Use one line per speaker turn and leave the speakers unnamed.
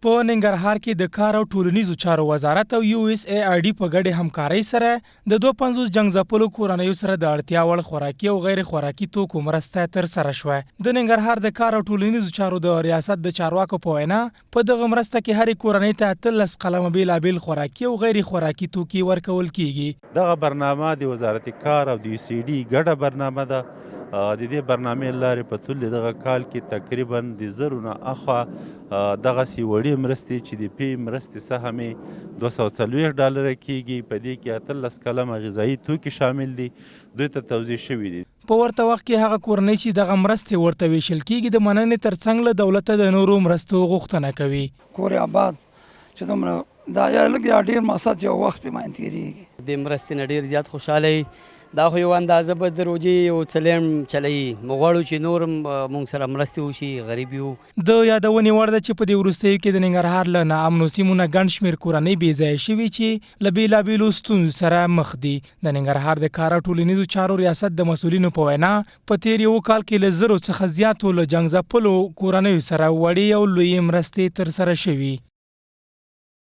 په ننګرهار کې د کاراوټولنیزو چارو وزارت او USAID په ګډه همکارۍ سره د 250 جنګ ځپلو کورنیو سره د اړتیا وړ خوراکي او غیر خوراکي توکو مرسته ترسره شوه. د ننګرهار د کاراوټولنیزو چارو د ریاست د چارواکو په وینا په دغه مرسته کې هرې کورنۍ ته 13 قلمه بیلابیل خوراکي او غیر خوراکي توکي ورکول کیږي.
دغه برنامه د وزارت کار او د USAID ګډه برنامه ده. د دې برنامې لارې په ټول دغه کال کې تقریبا د زرو نه اخوا دغسې وړې مرستې چې د پی مرستې سهم یې $240 کیږي. په دې کې 13 کلمه غذایي توکي شامل دي، دوی ته توزیع شوي دي.
په ورته وخت کې هغه کورنۍ چې دغه مرستې ورته ویشل کیږي د مننې ترڅنګ له دولته د نورو مرستو غوښتنه کوي.
کور آباد چې دومره دا یا لږ یا ډېر مقصد یو وخت پې باندې تېرېږي.
د مرستې نه ډېر زیات خوشحاله دا خو یو اندازه به د روجې او څلیم چلوي. موږ غواړو چې نور موږ سره مرستې وشي، غریب یو. د یادونې وړ ده چې په دې وروستیو کې د ننګرهار له نا امنو سیمو نه ګڼ شمېر کورنۍ بې ځایه شوي چې له بېلابېلو ستونزو سره مخ دي. د ننګرهار د کاراوټولنیزو چارو ریاست د مسؤلینو په وینا په تېر یو کال کې له 1000 څخه زیاتو له جنګ ځپلو کورنیو سره وړې او لویې مرستې ترسره شوي.